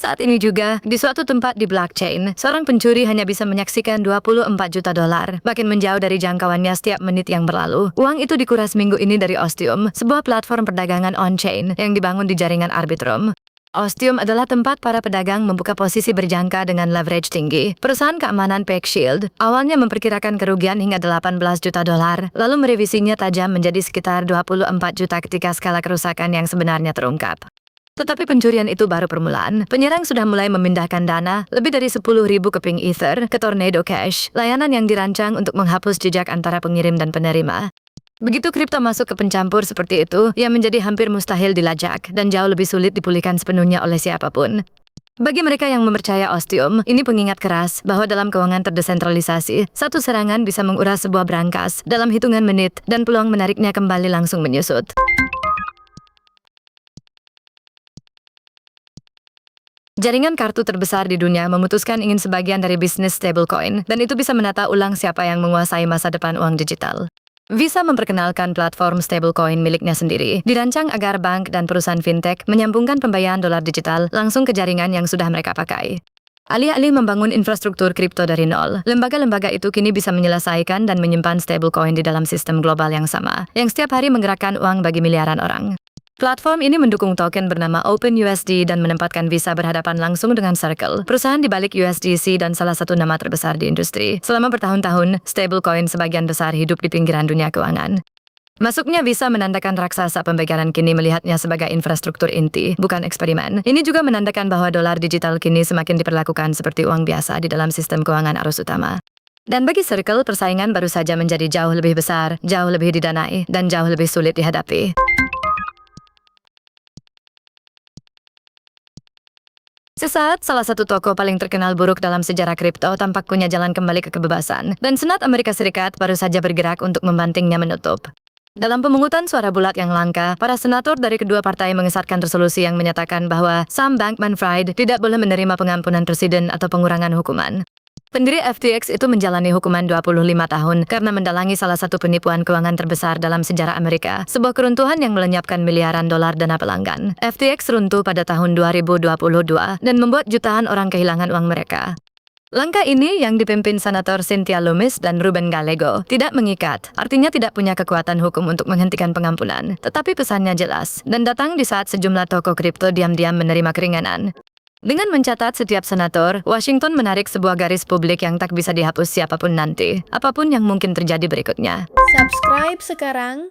Saat ini juga, di suatu tempat di blockchain, seorang pencuri hanya bisa menyaksikan 24 juta dolar, makin menjauh dari jangkauannya setiap menit yang berlalu. Uang itu dikuras minggu ini dari Ostium, sebuah platform perdagangan on-chain yang dibangun di jaringan Arbitrum. Ostium adalah tempat para pedagang membuka posisi berjangka dengan leverage tinggi. Perusahaan keamanan PeckShield awalnya memperkirakan kerugian hingga 18 juta dolar, lalu merevisinya tajam menjadi sekitar 24 juta ketika skala kerusakan yang sebenarnya terungkap. Tetapi pencurian itu baru permulaan. Penyerang sudah mulai memindahkan dana lebih dari 10.000 keping Ether ke Tornado Cash, layanan yang dirancang untuk menghapus jejak antara pengirim dan penerima. Begitu kripto masuk ke pencampur seperti itu, ia menjadi hampir mustahil dilacak dan jauh lebih sulit dipulihkan sepenuhnya oleh siapapun. Bagi mereka yang mempercaya Ostium, ini pengingat keras bahwa dalam keuangan terdesentralisasi, satu serangan bisa menguras sebuah brankas dalam hitungan menit dan peluang menariknya kembali langsung menyusut. Jaringan kartu terbesar di dunia memutuskan ingin sebagian dari bisnis stablecoin, dan itu bisa menata ulang siapa yang menguasai masa depan uang digital. Visa memperkenalkan platform stablecoin miliknya sendiri, dirancang agar bank dan perusahaan fintech menyambungkan pembayaran dolar digital langsung ke jaringan yang sudah mereka pakai. Alih-alih membangun infrastruktur kripto dari nol, lembaga-lembaga itu kini bisa menyelesaikan dan menyimpan stablecoin di dalam sistem global yang sama, yang setiap hari menggerakkan uang bagi miliaran orang. Platform ini mendukung token bernama OpenUSD dan menempatkan Visa berhadapan langsung dengan Circle, perusahaan di balik USDC dan salah satu nama terbesar di industri. Selama bertahun-tahun, stablecoin sebagian besar hidup di pinggiran dunia keuangan. Masuknya Visa menandakan raksasa pembayaran kini melihatnya sebagai infrastruktur inti, bukan eksperimen. Ini juga menandakan bahwa dolar digital kini semakin diperlakukan seperti uang biasa di dalam sistem keuangan arus utama. Dan bagi Circle, persaingan baru saja menjadi jauh lebih besar, jauh lebih didanai, dan jauh lebih sulit dihadapi. Sesaat, salah satu tokoh paling terkenal buruk dalam sejarah kripto tampak punya jalan kembali ke kebebasan, dan Senat Amerika Serikat baru saja bergerak untuk membantingnya menutup. Dalam pemungutan suara bulat yang langka, para senator dari kedua partai mengesahkan resolusi yang menyatakan bahwa Sam Bankman-Fried tidak boleh menerima pengampunan presiden atau pengurangan hukuman. Pendiri FTX itu menjalani hukuman 25 tahun karena mendalangi salah satu penipuan keuangan terbesar dalam sejarah Amerika, sebuah keruntuhan yang melenyapkan miliaran dolar dana pelanggan. FTX runtuh pada tahun 2022 dan membuat jutaan orang kehilangan uang mereka. Langkah ini yang dipimpin Senator Cynthia Lummis dan Ruben Gallego tidak mengikat, artinya tidak punya kekuatan hukum untuk menghentikan pengampunan. Tetapi pesannya jelas, dan datang di saat sejumlah toko kripto diam-diam menerima keringanan. Dengan mencatat setiap senator, Washington menarik sebuah garis publik yang tak bisa dihapus siapapun nanti, apapun yang mungkin terjadi berikutnya. Subscribe sekarang